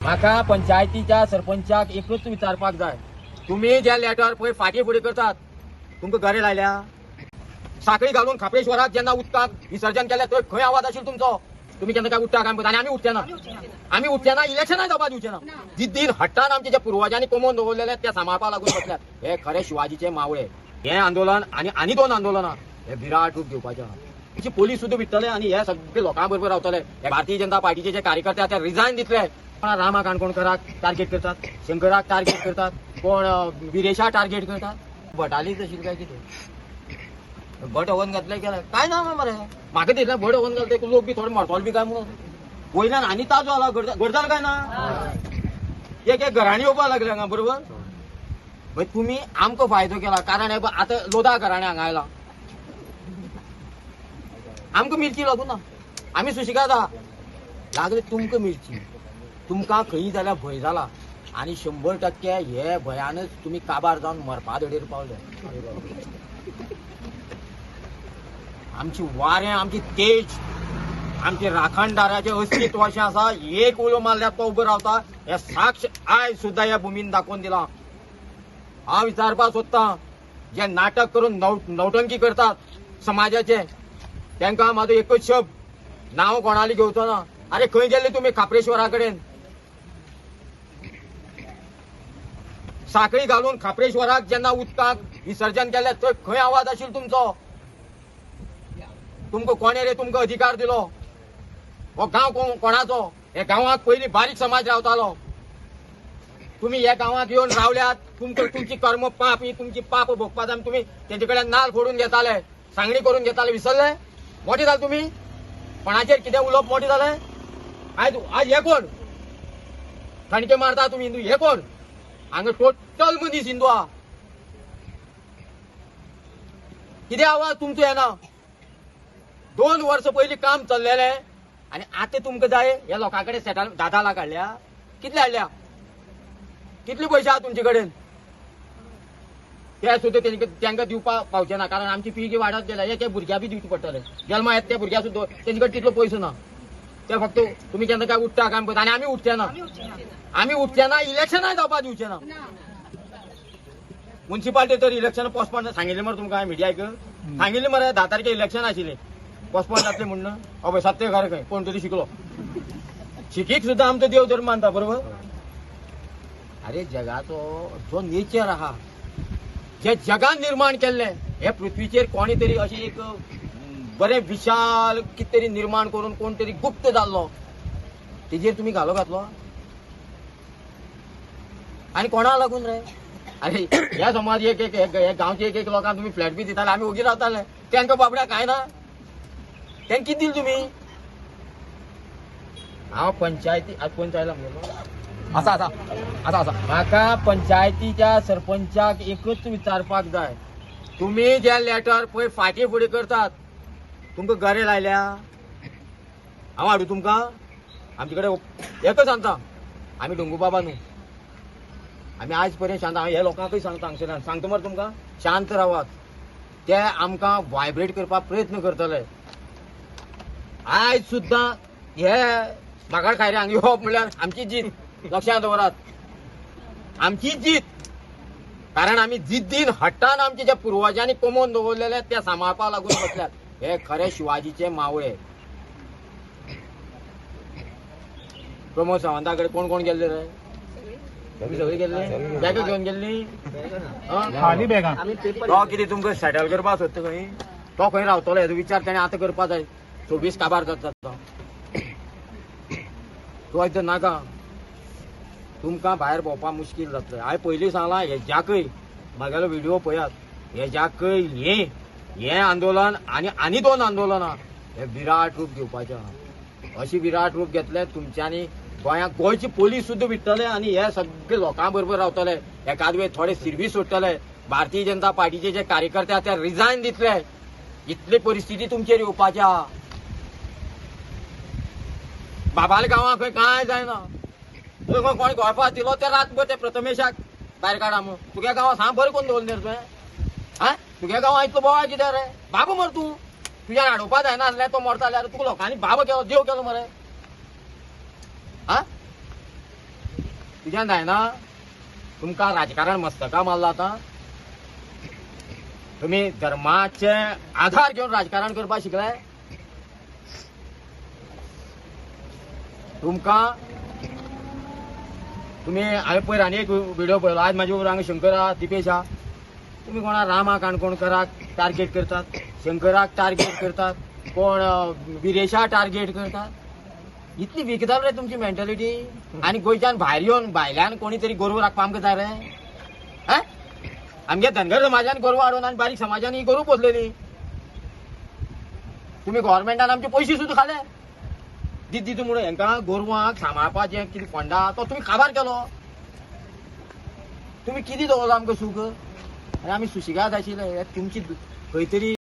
म्हाका पंचायतीच्या सरपंचाक एकूच विचारपाक जाय, तुम्ही जे लेटर पळय फाटी फुडें करतात तुमकां गरे लायल्या? साखळी घालून खापरेश्वराक जेन्ना उदकाक विसर्जन केलें थंय खंय आवाज आशिल्लो तुमचो? तुम्ही केन्ना काय उठ्ठा काम करता आणि आमी उठचे ना इलेक्शनाय जावपा दिवचे ना. जिद्दीन हट्टान आमचे जे पुर्वजांनी कमोवन दवरलेले ते सांबाळपा लागून बसल्यात. हे खरे शिवाजीचे मावळे. हे आंदोलन आणि दोन आंदोलनां हे विराट रूप घेवपाचे आहा. तुमची पोलीस सुद्दां भिडटले आणि हे सगळे लोकां बरोबर रावतले. हे भारतीय जनता पार्टीचे जे कार्यकर्ते ते रिजायन दितले. कोण रामा काणकोणकराक टार्गेट करतात, शंकराक टार्गेट करतात, कोण विरेशा टार्गेट करतात. भटाली तशी काय कितें भट हवन घातले केलं काय ना मरे म्हाका दिसलें भट हवन घालते लोक बी थोडे मरतोले बी काय म्हणून वयल्यान आनी ताजो आला गरजाल काय ना एक घराणी येवपा लागले हांगा बरोबर. मागीर तुमी आमकां फायदो केला कारण हे आतां लोदा घराणे हांगा आयला आमकां मिरची लागून ना आमी सुशिगाद आहा. लागले तुमकां मिरची तुमकां खंय जाल्यार भंय जाला आणि 100% हे भयानच तुम्ही काबार जावन मरपा धडीर पावले. आमची वारें आमची तेज आमचे राखणदाराचे अस्तित्व अशें आसा. एक उलो मारल्यार तो उबो रावता हे साक्ष आयज सुद्दां ह्या भुमीन दाखोवन दिला. हांव विचारपाक सोदतां जे नाटक करून नौटंकी करतात समाजाचे तांकां म्हाजो एकच शब्द नांव कोणाली घेवचो ना. अरे खंय गेल्ले तुमी खापरेश्वरा कडेन? साखळी घालून खापरेश्वराक जेन्ना उदकाक विसर्जन केलें थंय खंय आवाज आशिल्लो तुमचो? तुमकां कोणे रे तुमकां अधिकार दिलो? हो गांव कोणाचो? हे गांवांत पयलीं बारीक समाज रावतालो. तुम्ही ह्या गांवांत येवन रावल्यात तुमची कर्म पाप ही तुमची पाप भोगपा जाय. तुम्ही तेंचे कडेन नाल फोडून घेताले, सांगणी करून घेताले, विसरले? मोठे जाले तुम्ही? कोणाचेर कितें उलोवप मोठे जाले? आज हे कोण थणके मारता तुम्ही हिंदू? हे कोण? हांगा टोटल मनीस हिंदू आहा. कितें आवाज तुमचो येना? 2 वर्ष पयलीं काम चल्लेलें आणि आता तुमकां जाय ह्या लोकां कडेन सेटल 10 लाख हाडल्या? कितले हाडल्या? कितले पयशे आहा तुमचे कडेन? ते सुद्दां तांकां दिवपाक पावचे ना कारण आमची फी जी वाडत गेल्या एक भुरग्यां बी दिवची पडटले. जल्मा येता त्या भुरग्याक सुद्दां तेंचे कडेन तितलो पयसो ना. ते फक्त तुम्ही केन्ना काय उठ्ठा काम करता आणि आमी उठचे ना इलेक्शनाय जावपा दिवचे ना. म्युन्सिपाल्टी तर इलेक्शन पोस्टपोन सांगिल्लें मरे तुमकां मिडियाक सांगिल्लें मरे 10 तारखेर इलेक्शन आशिल्लें पोस्टपोन जातलें म्हणून. अबय सत्य खरें खंय कोण तरी शिकलो शिकीक सुद्दां आमचो देव धर्म मानता बरोबर. अरे जगाचो जो नेचर आहा जे जगान निर्माण केल्लें हे पृथ्वीचेर कोणी तरी अशी एक बरें विशाल कितें तरी निर्माण करून कोण तरी गुप्त जाल्लो तेजेर तुम्ही घालो घातलो आणि कोणाक लागून रे? अरे ह्या समाज एक गांवचे एक लोकांक तुम्ही फ्लॅट बी दिताले आमी ओगी रावताले तांकां बाबड्या काय ना? तांकां कितें दिलें तुम्ही? हांव पंचायती आज पंचायला म्हणलो आसा म्हाका पंचायतीच्या सरपंचाक एकूच विचारपाक जाय, तुम्ही जे लेटर पळय फाटी फुडें करतात तुमकां गरे लायल्या? हांव हाडूं तुमकां? आमचे कडेन एकच सांगता आमी डोंगू बाबा न्हू. आमी आयज पर्यंत शांत हे लोकांकय सांगता हांगसर सांगता मरे तुमकां शांत रावात. ते आमकां वायब्रेट करपाक प्रयत्न करतले. आयज सुद्दां हे मागाळ खायरे हांगा येवप म्हणल्यार आमची जीत. लक्षांत दवरात आमची जीत. कारण आमी जिद्दीन हट्टान आमचे जे पुर्वजांनी कमोवन दवरलेले ते सांबाळपा लागून बसल्यात. हे खरे शिवाजीचे मावळे. प्रमोद सावंताकडे कोण कोण गेल्ले रे? सगळी गेल्ली बॅगां घेवन गेल्ली खाली बॅगां. तो कितें तुमकां सेटल करपाक सोदता खंय? तो खंय रावतलो हेजो विचार ताणें आतां करपा जाय. 24 काबार जाता तो आयज नाका. तुमकां भायर भोंवपा मुश्कील जातलें. हांवें पयलीं सांगलां हेज्याकय म्हागेलो व्हिडिओ पळयात. हेज्याकय हे आंदोलन आनी 2 आंदोलनां हे विराट रूप घेवपाचें आहा. अशी विराट रूप घेतले तुमच्यांनी गोंयांत गोंयची पोलीस सुद्दां भिडटले आणि हे सगळे लोकां बरोबर रावतले. एकाद वेळ थोडे सर्वीस सोडटले. भारतीय जनता पार्टीचे जे कार्यकर्ते आहा ते रिजायन दितले. इतली परिस्थिती तुमचेर येवपाची आहा. बाबाल गांवांक खंय कांय जायना. कोणी गोंयपास दिलो ते रातभर ते प्रथमेशाक भायर काडा म्हूण. तुगे गांवांत सांग बरें कोण दवरले रे तुवें? हा तुगे गांवांत इतलो बोवाळ कितें रे? बाबा मर तूं तुज्यान हाडोवपा जायना आसलें तो मरता जाल्यार तुका लोकांनी बाबा केलो देव केलो मरे. हा तुज्यान जायना तुमकां राजकारण मस्तका मारला आता तुम्ही धर्माचे आधार घेऊन राजकारण करपाक शिकलाय तुम्ही हांवें पयर आनी एक व्हिडिओ पळयलो आज म्हाजे हांगा शंकर आहा दिपेश आहा तुम्ही कोणा रामा काणकोणकराक टार्गेट करतात शंकराक टार्गेट करतात कोण बिरेशा टार्गेट करतात इतली विकताल रे तुमची मेंटॅलिटी आणि गोंयच्यान भायर येवन भायल्यान कोणी तरी गोरवां राखपाक आमकां जाय रे हा आमगे धनगर समाजान गोरवां हाडून आनी बारीक समाजान ही गोरू पोसलेली तुम्ही गव्हर्मेंटान आमचे पयशे सुद्दां खाले दिता म्हणून हेंकां गोरवांक सांबाळपाचें कितें फंडा तो तुम्ही काबार केलो तुम्ही कितें दवरलो आमकां सूख आनी आमी सुशिगाद आशिल्ले तुमची खंय तरी